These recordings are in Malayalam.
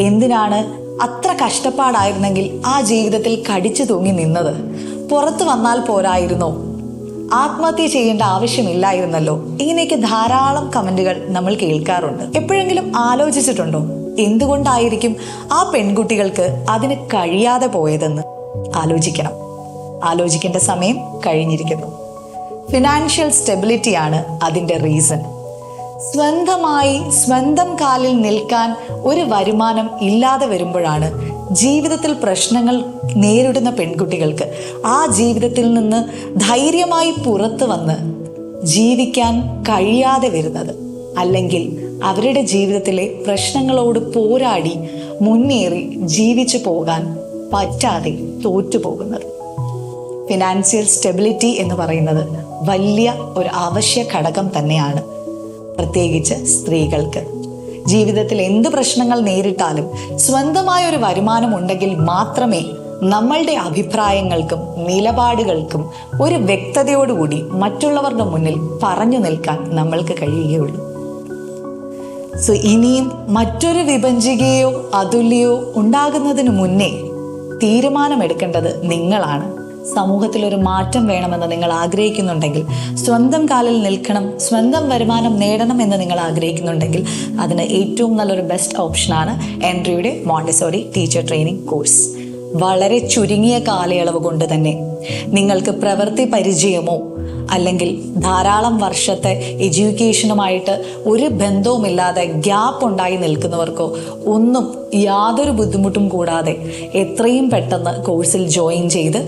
എന്തിനാണ് അത്ര കഷ്ടപ്പാടായിരുന്നെങ്കിൽ ആ ജീവിതത്തിൽ കടിച്ചു തൂങ്ങി നിന്നത്? പുറത്തു വന്നാൽ പോരായിരുന്നോ? ആത്മഹത്യ ചെയ്യേണ്ട ആവശ്യമില്ലായിരുന്നല്ലോ? ഇങ്ങനെയൊക്കെ ധാരാളം കമന്റുകൾ നമ്മൾ കേൾക്കാറുണ്ട്. എപ്പോഴെങ്കിലും ആലോചിച്ചിട്ടുണ്ടോ എന്തുകൊണ്ടായിരിക്കും ആ പെൺകുട്ടികൾക്ക് അതിന് കഴിയാതെ പോയതെന്ന്? ആലോചിക്കേണ്ട സമയം കഴിഞ്ഞിരിക്കുന്നു. ഫിനാൻഷ്യൽ സ്റ്റെബിലിറ്റിയാണ് അതിൻ്റെ റീസൺ. സ്വന്തം കാലിൽ നിൽക്കാൻ ഒരു വരുമാനം ഇല്ലാതെ വരുമ്പോഴാണ് ജീവിതത്തിൽ പ്രശ്നങ്ങൾ നേരിടുന്ന പെൺകുട്ടികൾക്ക് ആ ജീവിതത്തിൽ നിന്ന് ധൈര്യമായി പുറത്തു വന്ന് ജീവിക്കാൻ കഴിയാതെ വരുന്നത്, അല്ലെങ്കിൽ അവരുടെ ജീവിതത്തിലെ പ്രശ്നങ്ങളോട് പോരാടി മുന്നേറി ജീവിച്ചു പോകാൻ പറ്റാതെ തോറ്റുപോകുന്നത്. ഫിനാൻഷ്യൽ സ്റ്റെബിലിറ്റി എന്ന് പറയുന്നത് വലിയ ഒരു അവശ്യ ഘടകം തന്നെയാണ്, പ്രത്യേകിച്ച് സ്ത്രീകൾക്ക്. ജീവിതത്തിൽ എന്ത് പ്രശ്നങ്ങൾ നേരിട്ടാലും സ്വന്തമായ ഒരു വരുമാനം ഉണ്ടെങ്കിൽ മാത്രമേ നമ്മളുടെ അഭിപ്രായങ്ങൾക്കും നിലപാടുകൾക്കും ഒരു വ്യക്തതയോടുകൂടി മറ്റുള്ളവരുടെ മുന്നിൽ പറഞ്ഞു നിൽക്കാൻ നമ്മൾക്ക് കഴിയുകയുള്ളൂ. ഇനിയും മറ്റൊരു വിഭജികയോ അതുല്യോ ഉണ്ടാകുന്നതിന് മുന്നേ തീരുമാനമെടുക്കേണ്ടത് നിങ്ങളാണ്. സമൂഹത്തിൽ ഒരു മാറ്റം വേണമെന്ന് നിങ്ങൾ ആഗ്രഹിക്കുന്നുണ്ടെങ്കിൽ, സ്വന്തം കാലിൽ നിൽക്കണം, സ്വന്തം വരുമാനം നേടണം എന്ന് നിങ്ങൾ ആഗ്രഹിക്കുന്നുണ്ടെങ്കിൽ, അതിന് ഏറ്റവും നല്ലൊരു ബെസ്റ്റ് ഓപ്ഷനാണ് എൻട്രിയുടെ മോണ്ടിസോറി ടീച്ചർ ട്രെയിനിങ് കോഴ്സ്. വളരെ ചുരുങ്ങിയ കാലയളവ് കൊണ്ട് തന്നെ നിങ്ങൾക്ക് പ്രവൃത്തി പരിചയമോ അല്ലെങ്കിൽ ധാരാളം വർഷത്തെ എഡ്യൂക്കേഷനുമായിട്ട് ഒരു ബന്ധവുമില്ലാതെ ഗ്യാപ്പ് ഉണ്ടായി നിൽക്കുന്നവർക്കോ ഒന്നും യാതൊരു ബുദ്ധിമുട്ടും കൂടാതെ എത്രയും പെട്ടെന്ന് കോഴ്സിൽ ജോയിൻ ചെയ്ത്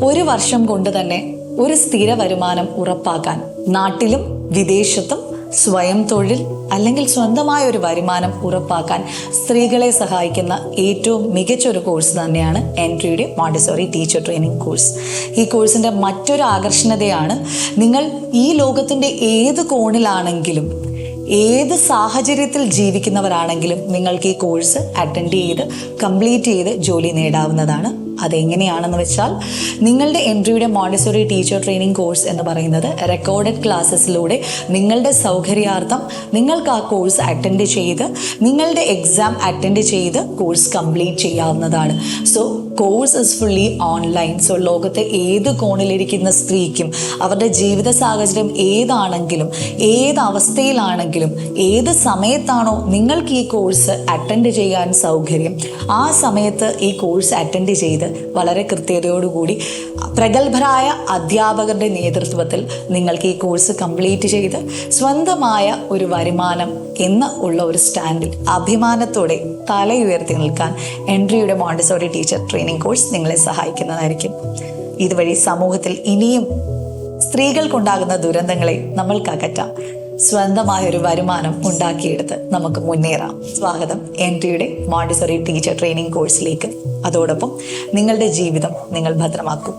1 വർഷം കൊണ്ട് തന്നെ ഒരു സ്ഥിര വരുമാനം ഉറപ്പാക്കാൻ, നാട്ടിലും വിദേശത്തും സ്വയം തൊഴിൽ അല്ലെങ്കിൽ സ്വന്തമായ ഒരു വരുമാനം ഉറപ്പാക്കാൻ സ്ത്രീകളെ സഹായിക്കുന്ന ഏറ്റവും മികച്ചൊരു കോഴ്സ് തന്നെയാണ് എൻട്രിയുടെ മോണ്ടിസോറി ടീച്ചർ ട്രെയിനിങ് കോഴ്സ്. ഈ കോഴ്സിൻ്റെ മറ്റൊരു ആകർഷണീയതയാണ്, നിങ്ങൾ ഈ ലോകത്തിൻ്റെ ഏത് കോണിലാണെങ്കിലും ഏത് സാഹചര്യത്തിൽ ജീവിക്കുന്നവരാണെങ്കിലും നിങ്ങൾക്ക് ഈ കോഴ്സ് അറ്റൻഡ് ചെയ്ത് കംപ്ലീറ്റ് ചെയ്ത് ജോലി നേടാവുന്നതാണ്. അതെങ്ങനെയാണെന്ന് വെച്ചാൽ, നിങ്ങളുടെ എൻട്രിയുടെ മോണ്ടിസോറി ടീച്ചർ ട്രെയിനിങ് കോഴ്സ് എന്ന് പറയുന്നത് റെക്കോർഡഡ് ക്ലാസ്സസിലൂടെ നിങ്ങളുടെ സൗകര്യാർത്ഥം നിങ്ങൾക്ക് ആ കോഴ്സ് അറ്റൻഡ് ചെയ്ത് നിങ്ങളുടെ എക്സാം അറ്റൻഡ് ചെയ്ത് കോഴ്സ് കംപ്ലീറ്റ് ചെയ്യാവുന്നതാണ്. Course is fully online. ലോകത്തെ ഏത് കോണിലിരിക്കുന്ന സ്ത്രീക്കും അവരുടെ ജീവിത സാഹചര്യം ഏതാണെങ്കിലും ഏത് അവസ്ഥയിലാണെങ്കിലും ഏത് സമയത്താണോ നിങ്ങൾക്ക് ഈ കോഴ്സ് അറ്റൻഡ് ചെയ്യാൻ സൗകര്യം, ആ സമയത്ത് ഈ കോഴ്സ് അറ്റൻഡ് ചെയ്ത് വളരെ കൃത്യതയോടുകൂടി പ്രഗത്ഭരായ അധ്യാപകരുടെ നേതൃത്വത്തിൽ നിങ്ങൾക്ക് ഈ കോഴ്സ് കംപ്ലീറ്റ് ചെയ്ത് സ്വന്തമായ ഒരു വരുമാനം ഉള്ള ഒരു സ്റ്റാൻഡിൽ അഭിമാനത്തോടെ തലയുയർത്തി നിൽക്കാൻ എൻട്രിയുടെ മോണ്ടിസോറി ടീച്ചർ ട്രെയിനിങ് കോഴ്സ് നിങ്ങളെ സഹായിക്കുന്നതായിരിക്കും. ഇതുവഴി സമൂഹത്തിൽ ഇനിയും സ്ത്രീകൾക്കുണ്ടാകുന്ന ദുരന്തങ്ങളെ നമ്മൾക്ക് അകറ്റാം. സ്വന്തമായൊരു വരുമാനം ഉണ്ടാക്കിയെടുത്ത് നമുക്ക് മുന്നേറാം. സ്വാഗതം എൻട്രിയുടെ മോണ്ടിസോറി ടീച്ചർ ട്രെയിനിങ് കോഴ്സിലേക്ക്. അതോടൊപ്പം നിങ്ങളുടെ ജീവിതം നിങ്ങൾ ഭദ്രമാക്കും.